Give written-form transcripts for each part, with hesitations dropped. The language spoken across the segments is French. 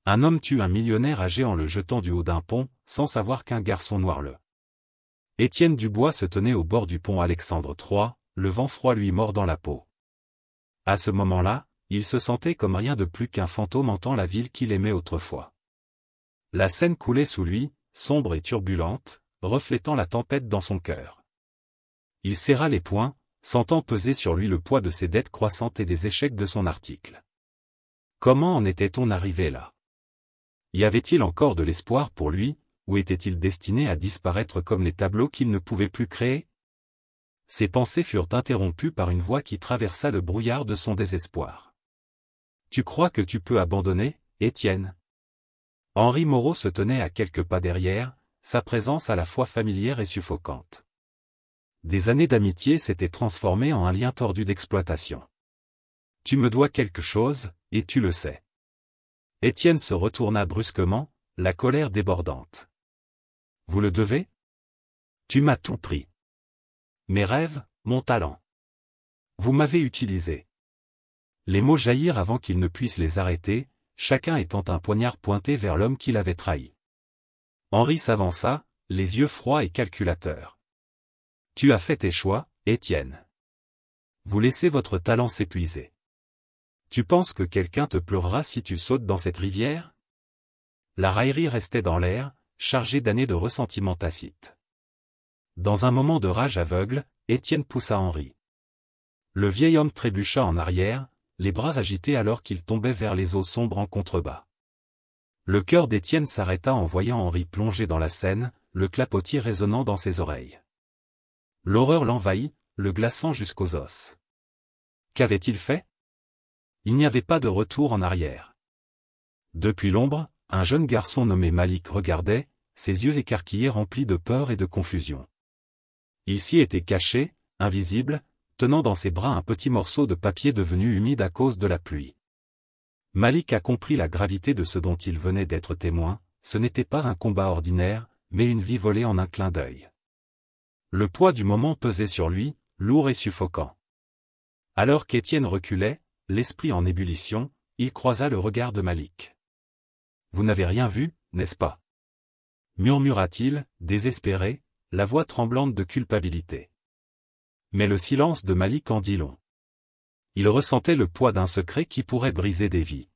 Un homme tue un millionnaire âgé en le jetant du haut d'un pont, sans savoir qu'un garçon noir le. Étienne Dubois se tenait au bord du pont Alexandre III, le vent froid lui mordant la peau. À ce moment-là, il se sentait comme rien de plus qu'un fantôme hantant la ville qu'il aimait autrefois. La Seine coulait sous lui, sombre et turbulente, reflétant la tempête dans son cœur. Il serra les poings, sentant peser sur lui le poids de ses dettes croissantes et des échecs de son article. Comment en était-on arrivé là? Y avait-il encore de l'espoir pour lui, ou était-il destiné à disparaître comme les tableaux qu'il ne pouvait plus créer? Ses pensées furent interrompues par une voix qui traversa le brouillard de son désespoir. « Tu crois que tu peux abandonner, Étienne ?» Henri Moreau se tenait à quelques pas derrière, sa présence à la fois familière et suffocante. Des années d'amitié s'étaient transformées en un lien tordu d'exploitation. « Tu me dois quelque chose, et tu le sais. » Étienne se retourna brusquement, la colère débordante. « Vous le devez? Tu m'as tout pris. Mes rêves, mon talent. Vous m'avez utilisé. » Les mots jaillirent avant qu'il ne puisse les arrêter, chacun étant un poignard pointé vers l'homme qui l'avait trahi. Henri s'avança, les yeux froids et calculateurs. « Tu as fait tes choix, Étienne. Vous laissez votre talent s'épuiser. Tu penses que quelqu'un te pleurera si tu sautes dans cette rivière? » La raillerie restait dans l'air, chargée d'années de ressentiment tacite. Dans un moment de rage aveugle, Étienne poussa Henri. Le vieil homme trébucha en arrière, les bras agités alors qu'il tombait vers les eaux sombres en contrebas. Le cœur d'Étienne s'arrêta en voyant Henri plonger dans la Seine, le clapotis résonnant dans ses oreilles. L'horreur l'envahit, le glaçant jusqu'aux os. Qu'avait-il fait? Il n'y avait pas de retour en arrière. Depuis l'ombre, un jeune garçon nommé Malik regardait, ses yeux écarquillés remplis de peur et de confusion. Il s'y était caché, invisible, tenant dans ses bras un petit morceau de papier devenu humide à cause de la pluie. Malik a compris la gravité de ce dont il venait d'être témoin, ce n'était pas un combat ordinaire, mais une vie volée en un clin d'œil. Le poids du moment pesait sur lui, lourd et suffocant. Alors qu'Étienne reculait, l'esprit en ébullition, il croisa le regard de Malik. « Vous n'avez rien vu, n'est-ce pas » murmura-t-il, désespéré, la voix tremblante de culpabilité. Mais le silence de Malik en dit long. Il ressentait le poids d'un secret qui pourrait briser des vies.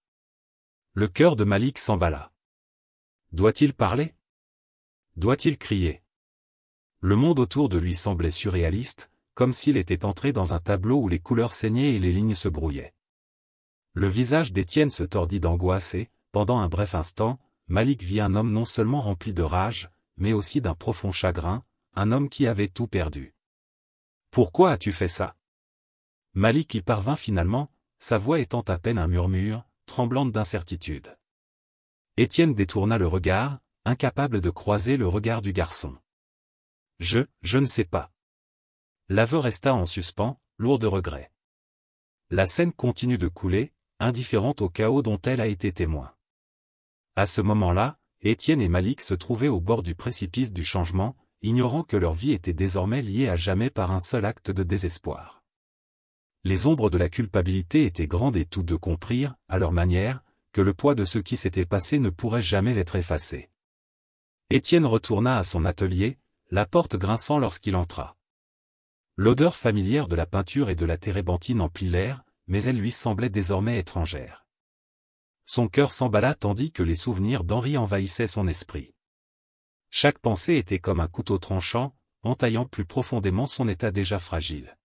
Le cœur de Malik s'emballa. Doit-il parler? Doit-il crier? Le monde autour de lui semblait surréaliste, comme s'il était entré dans un tableau où les couleurs saignaient et les lignes se brouillaient. Le visage d'Étienne se tordit d'angoisse et, pendant un bref instant, Malik vit un homme non seulement rempli de rage, mais aussi d'un profond chagrin, un homme qui avait tout perdu. « Pourquoi as-tu fait ça » Malik y parvint finalement, sa voix étant à peine un murmure, tremblante d'incertitude. Étienne détourna le regard, incapable de croiser le regard du garçon. « Je ne sais pas. » L'aveu resta en suspens, lourd de regrets. La Seine continue de couler, indifférente au chaos dont elle a été témoin. À ce moment-là, Étienne et Malik se trouvaient au bord du précipice du changement, ignorant que leur vie était désormais liée à jamais par un seul acte de désespoir. Les ombres de la culpabilité étaient grandes et tous deux comprirent, à leur manière, que le poids de ce qui s'était passé ne pourrait jamais être effacé. Étienne retourna à son atelier, la porte grinçant lorsqu'il entra. L'odeur familière de la peinture et de la térébenthine emplit l'air, mais elle lui semblait désormais étrangère. Son cœur s'emballa tandis que les souvenirs d'Henri envahissaient son esprit. Chaque pensée était comme un couteau tranchant, entaillant plus profondément son état déjà fragile.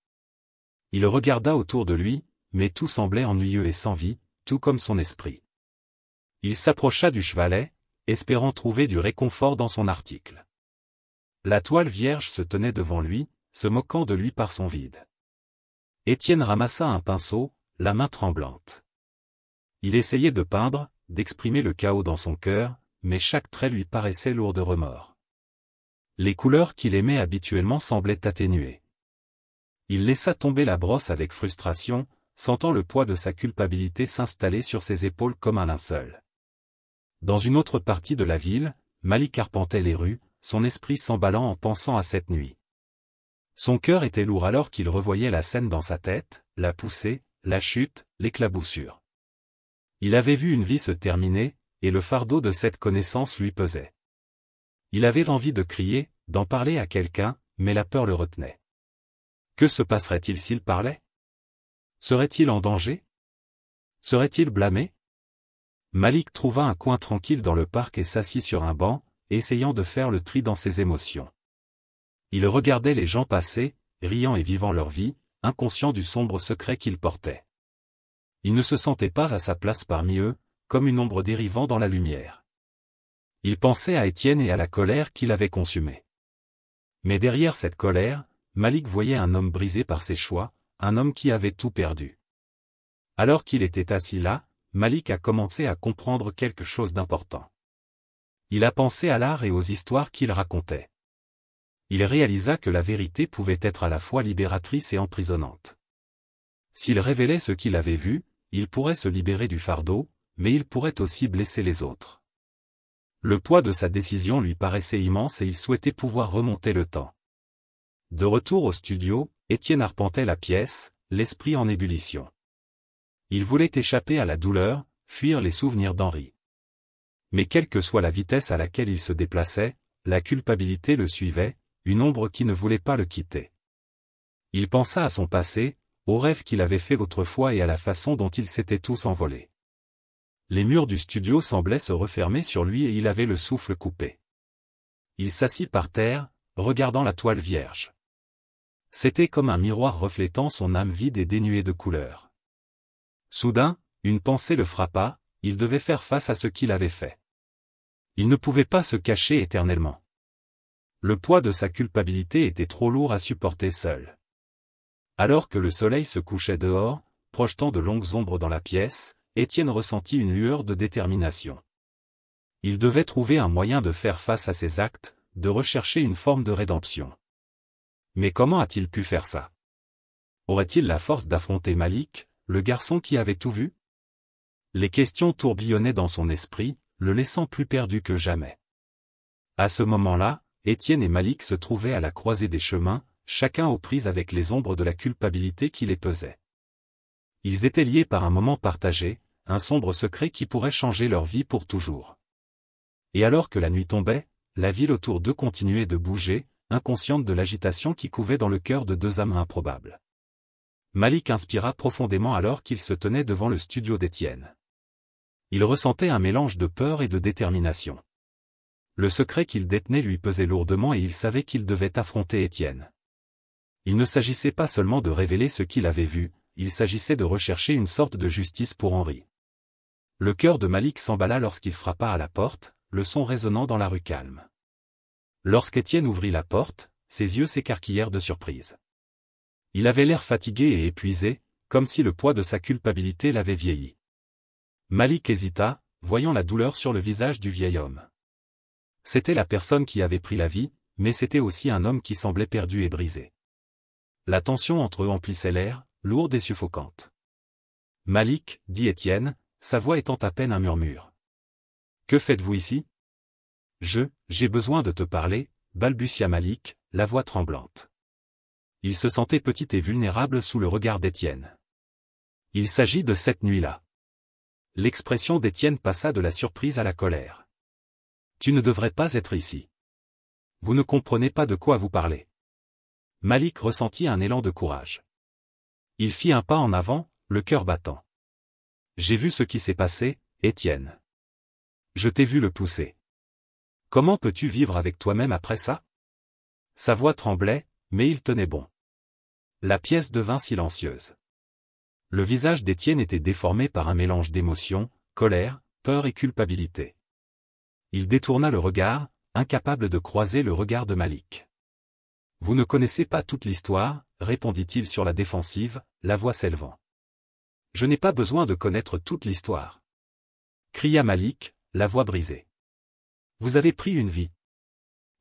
Il regarda autour de lui, mais tout semblait ennuyeux et sans vie, tout comme son esprit. Il s'approcha du chevalet, espérant trouver du réconfort dans son article. La toile vierge se tenait devant lui, se moquant de lui par son vide. Étienne ramassa un pinceau, la main tremblante. Il essayait de peindre, d'exprimer le chaos dans son cœur, mais chaque trait lui paraissait lourd de remords. Les couleurs qu'il aimait habituellement semblaient atténuées. Il laissa tomber la brosse avec frustration, sentant le poids de sa culpabilité s'installer sur ses épaules comme un linceul. Dans une autre partie de la ville, Malik arpentait les rues, son esprit s'emballant en pensant à cette nuit. Son cœur était lourd alors qu'il revoyait la scène dans sa tête, la poussée, la chute, l'éclaboussure. Il avait vu une vie se terminer, et le fardeau de cette connaissance lui pesait. Il avait envie de crier, d'en parler à quelqu'un, mais la peur le retenait. Que se passerait-il s'il parlait? Serait-il en danger? Serait-il blâmé? Malik trouva un coin tranquille dans le parc et s'assit sur un banc, essayant de faire le tri dans ses émotions. Il regardait les gens passer, riant et vivant leur vie, inconscient du sombre secret qu'ils portaient. Il ne se sentait pas à sa place parmi eux, comme une ombre dérivant dans la lumière. Il pensait à Étienne et à la colère qu'il avait consumée. Mais derrière cette colère, Malik voyait un homme brisé par ses choix, un homme qui avait tout perdu. Alors qu'il était assis là, Malik a commencé à comprendre quelque chose d'important. Il a pensé à l'art et aux histoires qu'il racontait. Il réalisa que la vérité pouvait être à la fois libératrice et emprisonnante. S'il révélait ce qu'il avait vu, il pourrait se libérer du fardeau, mais il pourrait aussi blesser les autres. Le poids de sa décision lui paraissait immense et il souhaitait pouvoir remonter le temps. De retour au studio, Étienne arpentait la pièce, l'esprit en ébullition. Il voulait échapper à la douleur, fuir les souvenirs d'Henri. Mais quelle que soit la vitesse à laquelle il se déplaçait, la culpabilité le suivait, une ombre qui ne voulait pas le quitter. Il pensa à son passé, aux rêves qu'il avait faits autrefois et à la façon dont ils s'étaient tous envolés. Les murs du studio semblaient se refermer sur lui et il avait le souffle coupé. Il s'assit par terre, regardant la toile vierge. C'était comme un miroir reflétant son âme vide et dénuée de couleur. Soudain, une pensée le frappa, il devait faire face à ce qu'il avait fait. Il ne pouvait pas se cacher éternellement. Le poids de sa culpabilité était trop lourd à supporter seul. Alors que le soleil se couchait dehors, projetant de longues ombres dans la pièce, Étienne ressentit une lueur de détermination. Il devait trouver un moyen de faire face à ses actes, de rechercher une forme de rédemption. Mais comment a-t-il pu faire ça? Aurait-il la force d'affronter Malik, le garçon qui avait tout vu? Les questions tourbillonnaient dans son esprit, le laissant plus perdu que jamais. À ce moment-là, Étienne et Malik se trouvaient à la croisée des chemins, chacun aux prises avec les ombres de la culpabilité qui les pesait. Ils étaient liés par un moment partagé, un sombre secret qui pourrait changer leur vie pour toujours. Et alors que la nuit tombait, la ville autour d'eux continuait de bouger, inconsciente de l'agitation qui couvait dans le cœur de deux âmes improbables. Malik inspira profondément alors qu'il se tenait devant le studio d'Étienne. Il ressentait un mélange de peur et de détermination. Le secret qu'il détenait lui pesait lourdement et il savait qu'il devait affronter Étienne. Il ne s'agissait pas seulement de révéler ce qu'il avait vu, il s'agissait de rechercher une sorte de justice pour Henri. Le cœur de Malik s'emballa lorsqu'il frappa à la porte, le son résonnant dans la rue calme. Lorsqu'Étienne ouvrit la porte, ses yeux s'écarquillèrent de surprise. Il avait l'air fatigué et épuisé, comme si le poids de sa culpabilité l'avait vieilli. Malik hésita, voyant la douleur sur le visage du vieil homme. C'était la personne qui avait pris la vie, mais c'était aussi un homme qui semblait perdu et brisé. La tension entre eux emplissait l'air, lourde et suffocante. « Malik, dit Étienne, sa voix étant à peine un murmure. Que faites-vous ici? J'ai besoin de te parler, balbutia Malik, la voix tremblante. Il se sentait petit et vulnérable sous le regard d'Étienne. Il s'agit de cette nuit-là. L'expression d'Étienne passa de la surprise à la colère. Tu ne devrais pas être ici. Vous ne comprenez pas de quoi vous parlez. Malik ressentit un élan de courage. Il fit un pas en avant, le cœur battant. J'ai vu ce qui s'est passé, Étienne. Je t'ai vu le pousser. Comment peux-tu vivre avec toi-même après ça? Sa voix tremblait, mais il tenait bon. La pièce devint silencieuse. Le visage d'Étienne était déformé par un mélange d'émotions, colère, peur et culpabilité. Il détourna le regard, incapable de croiser le regard de Malik. Vous ne connaissez pas toute l'histoire, répondit-il sur la défensive, la voix s'élevant. Je n'ai pas besoin de connaître toute l'histoire. Cria Malik, la voix brisée. Vous avez pris une vie.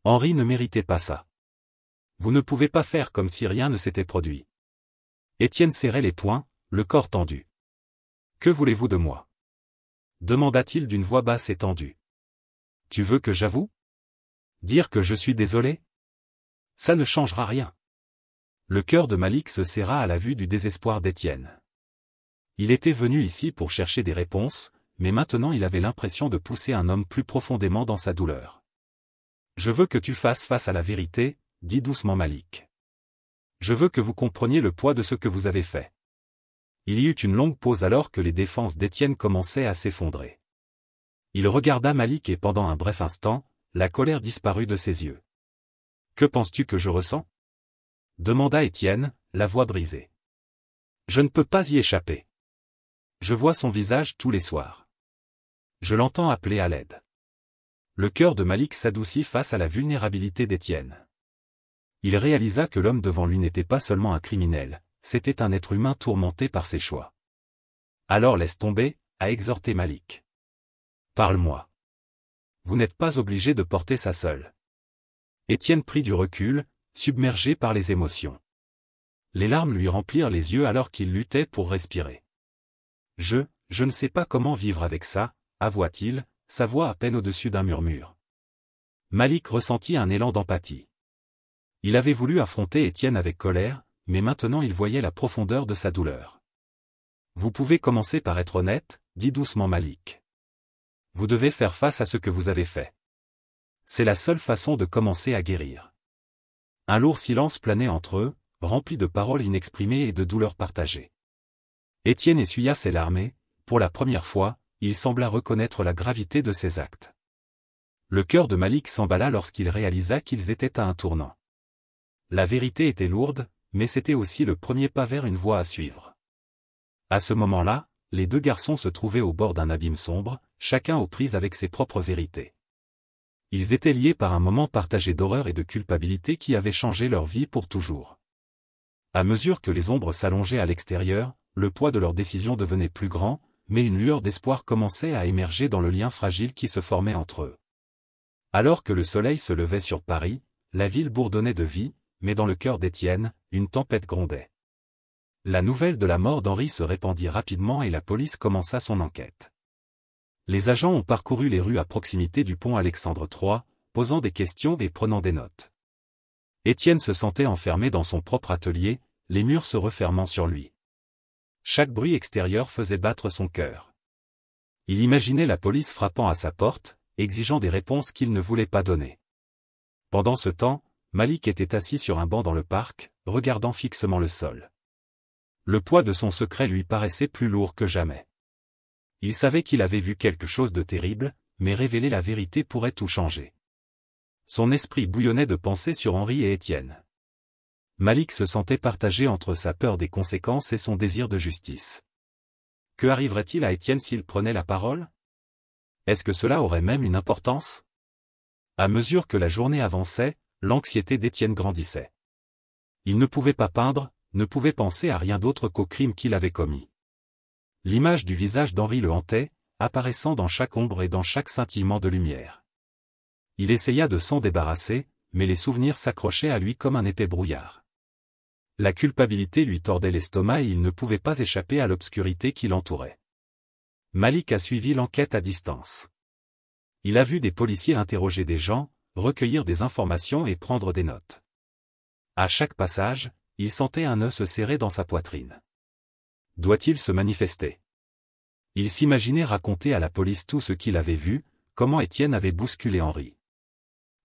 Henri ne méritait pas ça. Vous ne pouvez pas faire comme si rien ne s'était produit. Étienne serrait les poings, le corps tendu. Que voulez-vous de moi? Demanda-t-il d'une voix basse et tendue. Tu veux que j'avoue? Dire que je suis désolé? Ça ne changera rien. Le cœur de Malik se serra à la vue du désespoir d'Étienne. Il était venu ici pour chercher des réponses, mais maintenant il avait l'impression de pousser un homme plus profondément dans sa douleur. « Je veux que tu fasses face à la vérité, » dit doucement Malik. « Je veux que vous compreniez le poids de ce que vous avez fait. » Il y eut une longue pause alors que les défenses d'Étienne commençaient à s'effondrer. Il regarda Malik et pendant un bref instant, la colère disparut de ses yeux. « Que penses-tu que je ressens » demanda Étienne, la voix brisée. « Je ne peux pas y échapper. Je vois son visage tous les soirs. Je l'entends appeler à l'aide. » Le cœur de Malik s'adoucit face à la vulnérabilité d'Étienne. Il réalisa que l'homme devant lui n'était pas seulement un criminel, c'était un être humain tourmenté par ses choix. « Alors laisse tomber, » a exhorté Malik. « Parle-moi. Vous n'êtes pas obligé de porter ça seul. » Étienne prit du recul, submergé par les émotions. Les larmes lui remplirent les yeux alors qu'il luttait pour respirer. « Je ne sais pas comment vivre avec ça, » avoua-t-il, sa voix à peine au-dessus d'un murmure. Malik ressentit un élan d'empathie. Il avait voulu affronter Étienne avec colère, mais maintenant il voyait la profondeur de sa douleur. « Vous pouvez commencer par être honnête, » dit doucement Malik. « Vous devez faire face à ce que vous avez fait. C'est la seule façon de commencer à guérir. » Un lourd silence planait entre eux, rempli de paroles inexprimées et de douleurs partagées. Étienne essuya ses larmes et, pour la première fois, il sembla reconnaître la gravité de ses actes. Le cœur de Malik s'emballa lorsqu'il réalisa qu'ils étaient à un tournant. La vérité était lourde, mais c'était aussi le premier pas vers une voie à suivre. À ce moment-là, les deux garçons se trouvaient au bord d'un abîme sombre, chacun aux prises avec ses propres vérités. Ils étaient liés par un moment partagé d'horreur et de culpabilité qui avait changé leur vie pour toujours. À mesure que les ombres s'allongeaient à l'extérieur, le poids de leurs décisions devenait plus grand, mais une lueur d'espoir commençait à émerger dans le lien fragile qui se formait entre eux. Alors que le soleil se levait sur Paris, la ville bourdonnait de vie, mais dans le cœur d'Étienne, une tempête grondait. La nouvelle de la mort d'Henri se répandit rapidement et la police commença son enquête. Les agents ont parcouru les rues à proximité du pont Alexandre III, posant des questions et prenant des notes. Étienne se sentait enfermé dans son propre atelier, les murs se refermant sur lui. Chaque bruit extérieur faisait battre son cœur. Il imaginait la police frappant à sa porte, exigeant des réponses qu'il ne voulait pas donner. Pendant ce temps, Malik était assis sur un banc dans le parc, regardant fixement le sol. Le poids de son secret lui paraissait plus lourd que jamais. Il savait qu'il avait vu quelque chose de terrible, mais révéler la vérité pourrait tout changer. Son esprit bouillonnait de pensées sur Henri et Étienne. Malik se sentait partagé entre sa peur des conséquences et son désir de justice. Que arriverait-il à Étienne s'il prenait la parole? Est-ce que cela aurait même une importance? À mesure que la journée avançait, l'anxiété d'Étienne grandissait. Il ne pouvait pas peindre, ne pouvait penser à rien d'autre qu'au crime qu'il avait commis. L'image du visage d'Henri le hantait, apparaissant dans chaque ombre et dans chaque scintillement de lumière. Il essaya de s'en débarrasser, mais les souvenirs s'accrochaient à lui comme un épais brouillard. La culpabilité lui tordait l'estomac et il ne pouvait pas échapper à l'obscurité qui l'entourait. Malik a suivi l'enquête à distance. Il a vu des policiers interroger des gens, recueillir des informations et prendre des notes. À chaque passage, il sentait un nœud se serrer dans sa poitrine. Doit-il se manifester? Il s'imaginait raconter à la police tout ce qu'il avait vu, comment Étienne avait bousculé Henri.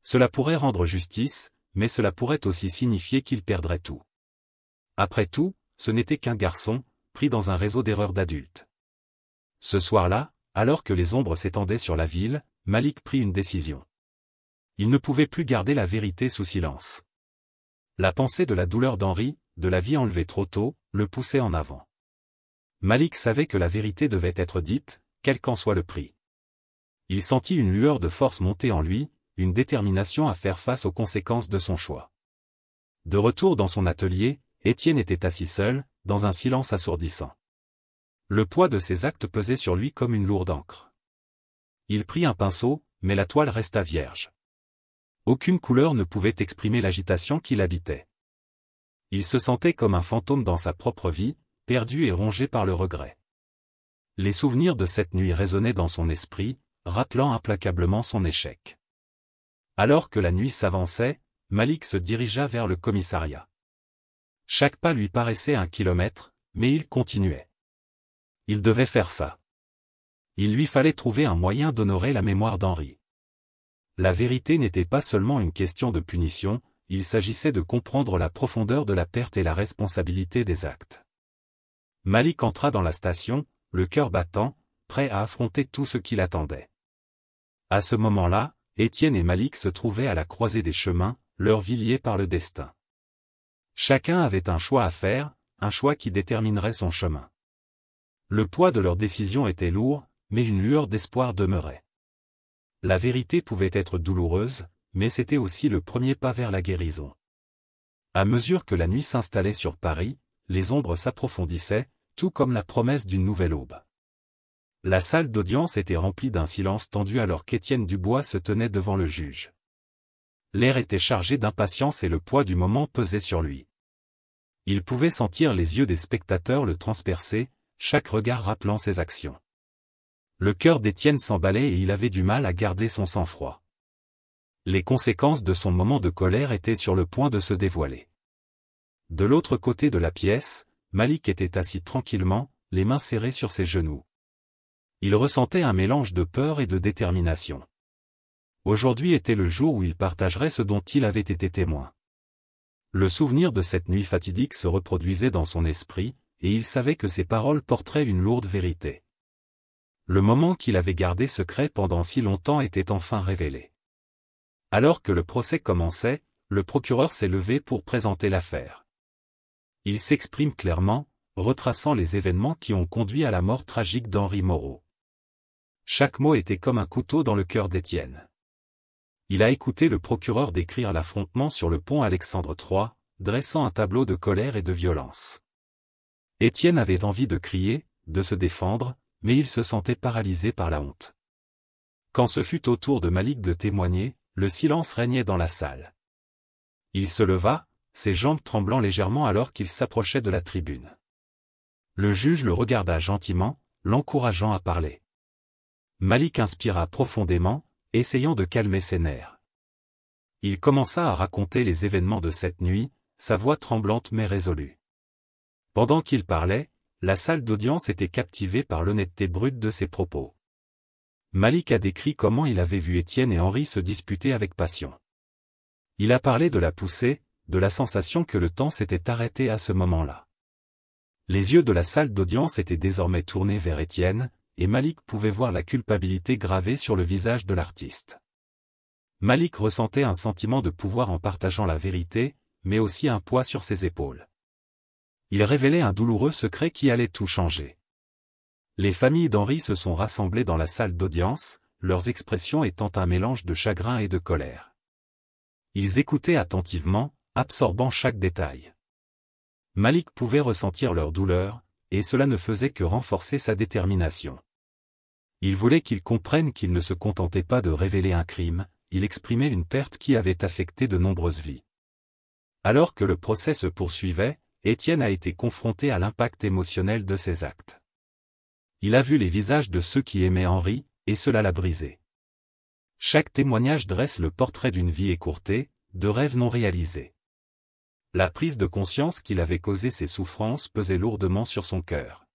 Cela pourrait rendre justice, mais cela pourrait aussi signifier qu'il perdrait tout. Après tout, ce n'était qu'un garçon, pris dans un réseau d'erreurs d'adultes. Ce soir-là, alors que les ombres s'étendaient sur la ville, Malik prit une décision. Il ne pouvait plus garder la vérité sous silence. La pensée de la douleur d'Henri, de la vie enlevée trop tôt, le poussait en avant. Malik savait que la vérité devait être dite, quel qu'en soit le prix. Il sentit une lueur de force monter en lui, une détermination à faire face aux conséquences de son choix. De retour dans son atelier, Étienne était assis seul, dans un silence assourdissant. Le poids de ses actes pesait sur lui comme une lourde encre. Il prit un pinceau, mais la toile resta vierge. Aucune couleur ne pouvait exprimer l'agitation qui l'habitait. Il se sentait comme un fantôme dans sa propre vie, perdu et rongé par le regret. Les souvenirs de cette nuit résonnaient dans son esprit, rappelant implacablement son échec. Alors que la nuit s'avançait, Malik se dirigea vers le commissariat. Chaque pas lui paraissait 1 kilomètre, mais il continuait. Il devait faire ça. Il lui fallait trouver un moyen d'honorer la mémoire d'Henri. La vérité n'était pas seulement une question de punition, il s'agissait de comprendre la profondeur de la perte et la responsabilité des actes. Malik entra dans la station, le cœur battant, prêt à affronter tout ce qui l'attendait. À ce moment-là, Étienne et Malik se trouvaient à la croisée des chemins, leur vie liée par le destin. Chacun avait un choix à faire, un choix qui déterminerait son chemin. Le poids de leur décision était lourd, mais une lueur d'espoir demeurait. La vérité pouvait être douloureuse, mais c'était aussi le premier pas vers la guérison. À mesure que la nuit s'installait sur Paris, les ombres s'approfondissaient, tout comme la promesse d'une nouvelle aube. La salle d'audience était remplie d'un silence tendu alors qu'Étienne Dubois se tenait devant le juge. L'air était chargé d'impatience et le poids du moment pesait sur lui. Il pouvait sentir les yeux des spectateurs le transpercer, chaque regard rappelant ses actions. Le cœur d'Étienne s'emballait et il avait du mal à garder son sang-froid. Les conséquences de son moment de colère étaient sur le point de se dévoiler. De l'autre côté de la pièce, Malik était assis tranquillement, les mains serrées sur ses genoux. Il ressentait un mélange de peur et de détermination. Aujourd'hui était le jour où il partagerait ce dont il avait été témoin. Le souvenir de cette nuit fatidique se reproduisait dans son esprit, et il savait que ses paroles porteraient une lourde vérité. Le moment qu'il avait gardé secret pendant si longtemps était enfin révélé. Alors que le procès commençait, le procureur s'est levé pour présenter l'affaire. Il s'exprime clairement, retraçant les événements qui ont conduit à la mort tragique d'Henri Moreau. Chaque mot était comme un couteau dans le cœur d'Étienne. Il a écouté le procureur décrire l'affrontement sur le pont Alexandre III, dressant un tableau de colère et de violence. Étienne avait envie de crier, de se défendre, mais il se sentait paralysé par la honte. Quand ce fut au tour de Malik de témoigner, le silence régnait dans la salle. Il se leva, ses jambes tremblant légèrement alors qu'il s'approchait de la tribune. Le juge le regarda gentiment, l'encourageant à parler. Malik inspira profondément, essayant de calmer ses nerfs. Il commença à raconter les événements de cette nuit, sa voix tremblante mais résolue. Pendant qu'il parlait, la salle d'audience était captivée par l'honnêteté brute de ses propos. Malik a décrit comment il avait vu Étienne et Henri se disputer avec passion. Il a parlé de la poussée, de la sensation que le temps s'était arrêté à ce moment-là. Les yeux de la salle d'audience étaient désormais tournés vers Étienne, et Malik pouvait voir la culpabilité gravée sur le visage de l'artiste. Malik ressentait un sentiment de pouvoir en partageant la vérité, mais aussi un poids sur ses épaules. Il révélait un douloureux secret qui allait tout changer. Les familles d'Henri se sont rassemblées dans la salle d'audience, leurs expressions étant un mélange de chagrin et de colère. Ils écoutaient attentivement, absorbant chaque détail. Malik pouvait ressentir leur douleur, et cela ne faisait que renforcer sa détermination. Il voulait qu'ils comprennent qu'il ne se contentait pas de révéler un crime, il exprimait une perte qui avait affecté de nombreuses vies. Alors que le procès se poursuivait, Étienne a été confronté à l'impact émotionnel de ses actes. Il a vu les visages de ceux qui aimaient Henri, et cela l'a brisé. Chaque témoignage dresse le portrait d'une vie écourtée, de rêves non réalisés. La prise de conscience qu'il avait causé ces souffrances pesait lourdement sur son cœur.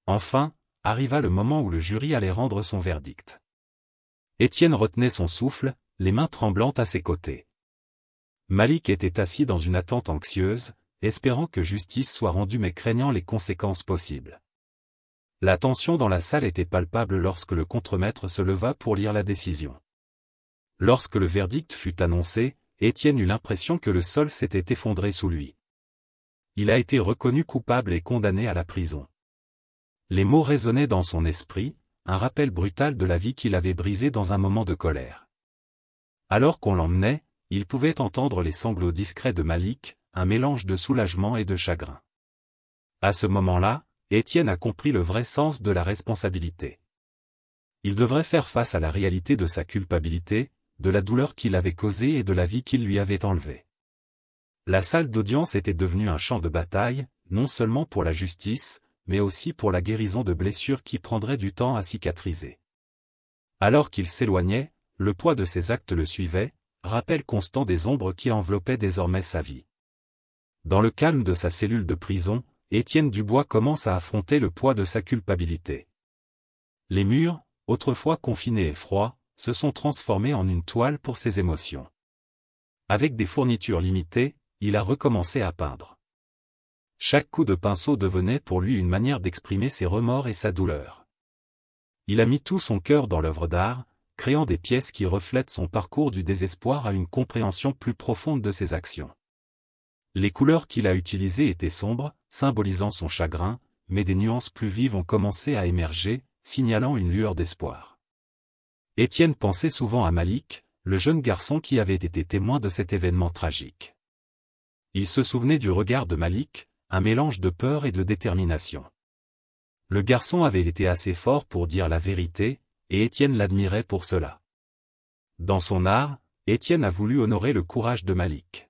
Enfin, arriva le moment où le jury allait rendre son verdict. Étienne retenait son souffle, les mains tremblantes à ses côtés. Malik était assis dans une attente anxieuse, espérant que justice soit rendue mais craignant les conséquences possibles. La tension dans la salle était palpable lorsque le contremaître se leva pour lire la décision. Lorsque le verdict fut annoncé, Étienne eut l'impression que le sol s'était effondré sous lui. Il a été reconnu coupable et condamné à la prison. Les mots résonnaient dans son esprit, un rappel brutal de la vie qu'il avait brisée dans un moment de colère. Alors qu'on l'emmenait, il pouvait entendre les sanglots discrets de Malik, un mélange de soulagement et de chagrin. À ce moment-là, Étienne a compris le vrai sens de la responsabilité. Il devrait faire face à la réalité de sa culpabilité, de la douleur qu'il avait causée et de la vie qu'il lui avait enlevée. La salle d'audience était devenue un champ de bataille, non seulement pour la justice, mais aussi pour la guérison de blessures qui prendraient du temps à cicatriser. Alors qu'il s'éloignait, le poids de ses actes le suivait, rappel constant des ombres qui enveloppaient désormais sa vie. Dans le calme de sa cellule de prison, Étienne Dubois commence à affronter le poids de sa culpabilité. Les murs, autrefois confinés et froids, se sont transformés en une toile pour ses émotions. Avec des fournitures limitées, il a recommencé à peindre. Chaque coup de pinceau devenait pour lui une manière d'exprimer ses remords et sa douleur. Il a mis tout son cœur dans l'œuvre d'art, créant des pièces qui reflètent son parcours du désespoir à une compréhension plus profonde de ses actions. Les couleurs qu'il a utilisées étaient sombres, symbolisant son chagrin, mais des nuances plus vives ont commencé à émerger, signalant une lueur d'espoir. Étienne pensait souvent à Malik, le jeune garçon qui avait été témoin de cet événement tragique. Il se souvenait du regard de Malik, un mélange de peur et de détermination. Le garçon avait été assez fort pour dire la vérité, et Étienne l'admirait pour cela. Dans son art, Étienne a voulu honorer le courage de Malik.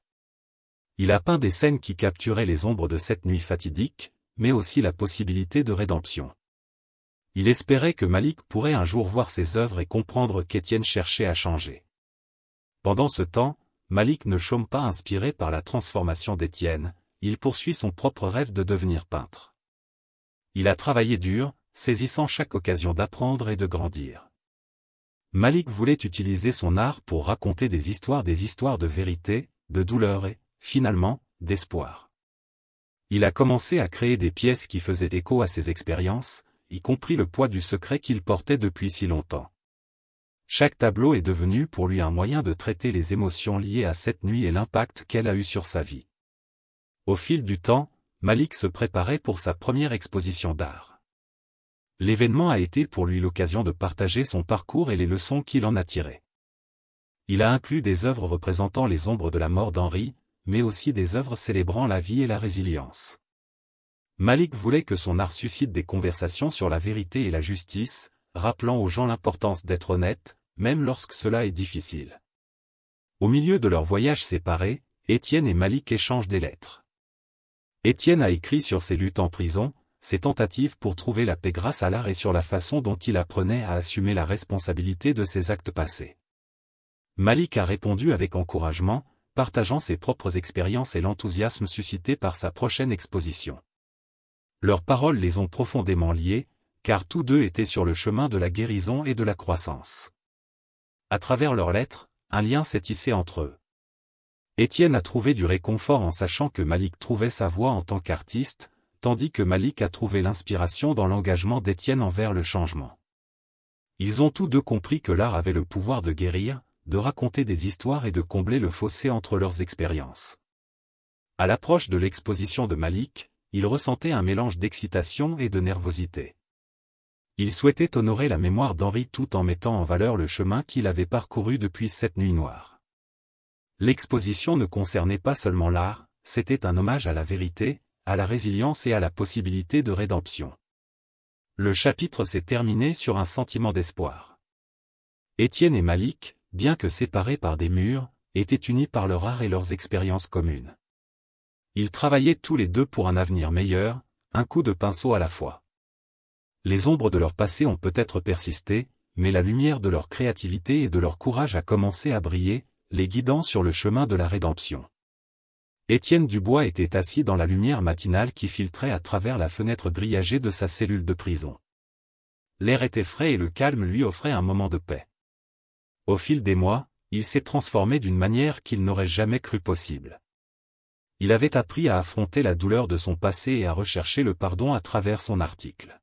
Il a peint des scènes qui capturaient les ombres de cette nuit fatidique, mais aussi la possibilité de rédemption. Il espérait que Malik pourrait un jour voir ses œuvres et comprendre qu'Étienne cherchait à changer. Pendant ce temps, Malik ne chôme pas inspiré par la transformation d'Étienne, il poursuit son propre rêve de devenir peintre. Il a travaillé dur, saisissant chaque occasion d'apprendre et de grandir. Malik voulait utiliser son art pour raconter des histoires de vérité, de douleur et, finalement, d'espoir. Il a commencé à créer des pièces qui faisaient écho à ses expériences, y compris le poids du secret qu'il portait depuis si longtemps. Chaque tableau est devenu pour lui un moyen de traiter les émotions liées à cette nuit et l'impact qu'elle a eu sur sa vie. Au fil du temps, Malik se préparait pour sa première exposition d'art. L'événement a été pour lui l'occasion de partager son parcours et les leçons qu'il en a tirées. Il a inclus des œuvres représentant les ombres de la mort d'Henri, mais aussi des œuvres célébrant la vie et la résilience. Malik voulait que son art suscite des conversations sur la vérité et la justice, rappelant aux gens l'importance d'être honnête, même lorsque cela est difficile. Au milieu de leur voyage séparés, Étienne et Malik échangent des lettres. Étienne a écrit sur ses luttes en prison, ses tentatives pour trouver la paix grâce à l'art et sur la façon dont il apprenait à assumer la responsabilité de ses actes passés. Malik a répondu avec encouragement, partageant ses propres expériences et l'enthousiasme suscité par sa prochaine exposition. Leurs paroles les ont profondément liés, car tous deux étaient sur le chemin de la guérison et de la croissance. À travers leurs lettres, un lien s'est tissé entre eux. Étienne a trouvé du réconfort en sachant que Malik trouvait sa voie en tant qu'artiste, tandis que Malik a trouvé l'inspiration dans l'engagement d'Étienne envers le changement. Ils ont tous deux compris que l'art avait le pouvoir de guérir, de raconter des histoires et de combler le fossé entre leurs expériences. À l'approche de l'exposition de Malik, il ressentait un mélange d'excitation et de nervosité. Il souhaitait honorer la mémoire d'Henri tout en mettant en valeur le chemin qu'il avait parcouru depuis cette nuit noire. L'exposition ne concernait pas seulement l'art, c'était un hommage à la vérité, à la résilience et à la possibilité de rédemption. Le chapitre s'est terminé sur un sentiment d'espoir. Étienne et Malik, bien que séparés par des murs, étaient unis par leur art et leurs expériences communes. Ils travaillaient tous les deux pour un avenir meilleur, un coup de pinceau à la fois. Les ombres de leur passé ont peut-être persisté, mais la lumière de leur créativité et de leur courage a commencé à briller, les guidant sur le chemin de la rédemption. Étienne Dubois était assis dans la lumière matinale qui filtrait à travers la fenêtre grillagée de sa cellule de prison. L'air était frais et le calme lui offrait un moment de paix. Au fil des mois, il s'est transformé d'une manière qu'il n'aurait jamais cru possible. Il avait appris à affronter la douleur de son passé et à rechercher le pardon à travers son article.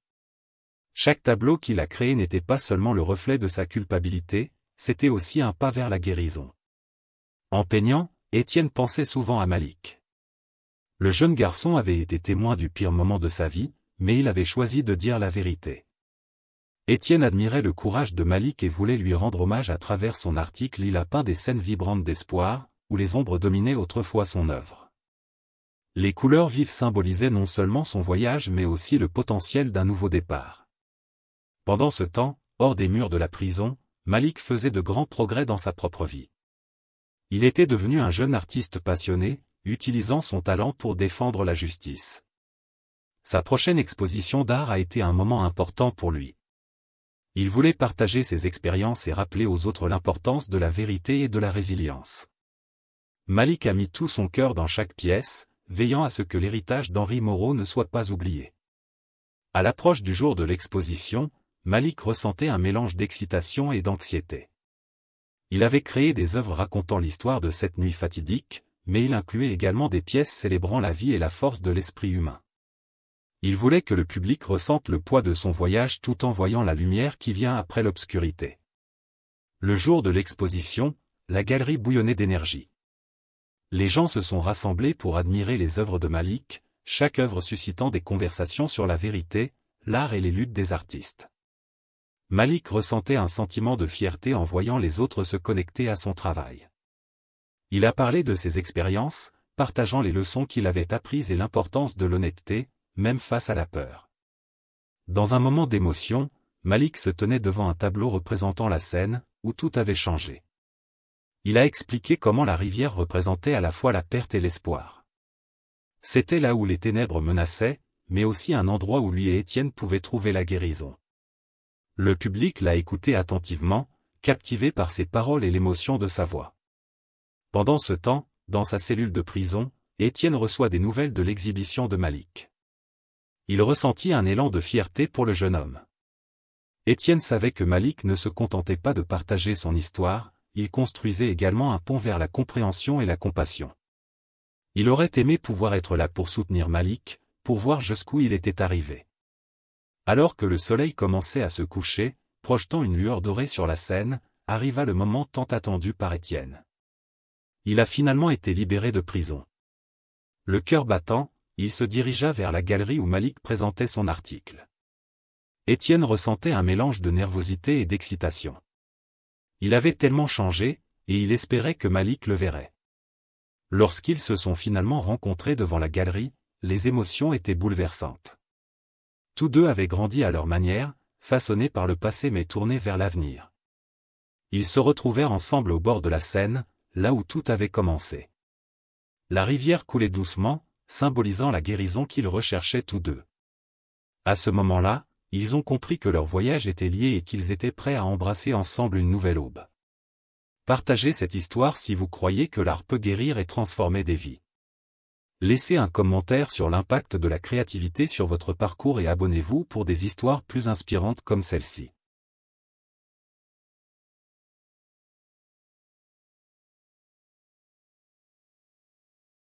Chaque tableau qu'il a créé n'était pas seulement le reflet de sa culpabilité, c'était aussi un pas vers la guérison. En peignant, Étienne pensait souvent à Malik. Le jeune garçon avait été témoin du pire moment de sa vie, mais il avait choisi de dire la vérité. Étienne admirait le courage de Malik et voulait lui rendre hommage à travers son article. Il a peint des scènes vibrantes d'espoir, où les ombres dominaient autrefois son œuvre. Les couleurs vives symbolisaient non seulement son voyage mais aussi le potentiel d'un nouveau départ. Pendant ce temps, hors des murs de la prison, Malik faisait de grands progrès dans sa propre vie. Il était devenu un jeune artiste passionné, utilisant son talent pour défendre la justice. Sa prochaine exposition d'art a été un moment important pour lui. Il voulait partager ses expériences et rappeler aux autres l'importance de la vérité et de la résilience. Malik a mis tout son cœur dans chaque pièce, veillant à ce que l'héritage d'Henri Moreau ne soit pas oublié. À l'approche du jour de l'exposition, Malik ressentait un mélange d'excitation et d'anxiété. Il avait créé des œuvres racontant l'histoire de cette nuit fatidique, mais il incluait également des pièces célébrant la vie et la force de l'esprit humain. Il voulait que le public ressente le poids de son voyage tout en voyant la lumière qui vient après l'obscurité. Le jour de l'exposition, la galerie bouillonnait d'énergie. Les gens se sont rassemblés pour admirer les œuvres de Malik, chaque œuvre suscitant des conversations sur la vérité, l'art et les luttes des artistes. Malik ressentait un sentiment de fierté en voyant les autres se connecter à son travail. Il a parlé de ses expériences, partageant les leçons qu'il avait apprises et l'importance de l'honnêteté, même face à la peur. Dans un moment d'émotion, Malik se tenait devant un tableau représentant la scène, où tout avait changé. Il a expliqué comment la rivière représentait à la fois la perte et l'espoir. C'était là où les ténèbres menaçaient, mais aussi un endroit où lui et Étienne pouvaient trouver la guérison. Le public l'a écouté attentivement, captivé par ses paroles et l'émotion de sa voix. Pendant ce temps, dans sa cellule de prison, Étienne reçoit des nouvelles de l'exhibition de Malik. Il ressentit un élan de fierté pour le jeune homme. Étienne savait que Malik ne se contentait pas de partager son histoire, il construisait également un pont vers la compréhension et la compassion. Il aurait aimé pouvoir être là pour soutenir Malik, pour voir jusqu'où il était arrivé. Alors que le soleil commençait à se coucher, projetant une lueur dorée sur la scène, arriva le moment tant attendu par Étienne. Il a finalement été libéré de prison. Le cœur battant, il se dirigea vers la galerie où Malik présentait son article. Étienne ressentait un mélange de nervosité et d'excitation. Il avait tellement changé, et il espérait que Malik le verrait. Lorsqu'ils se sont finalement rencontrés devant la galerie, les émotions étaient bouleversantes. Tous deux avaient grandi à leur manière, façonnés par le passé mais tournés vers l'avenir. Ils se retrouvèrent ensemble au bord de la Seine, là où tout avait commencé. La rivière coulait doucement, symbolisant la guérison qu'ils recherchaient tous deux. À ce moment-là, ils ont compris que leur voyage était lié et qu'ils étaient prêts à embrasser ensemble une nouvelle aube. Partagez cette histoire si vous croyez que l'art peut guérir et transformer des vies. Laissez un commentaire sur l'impact de la créativité sur votre parcours et abonnez-vous pour des histoires plus inspirantes comme celle-ci.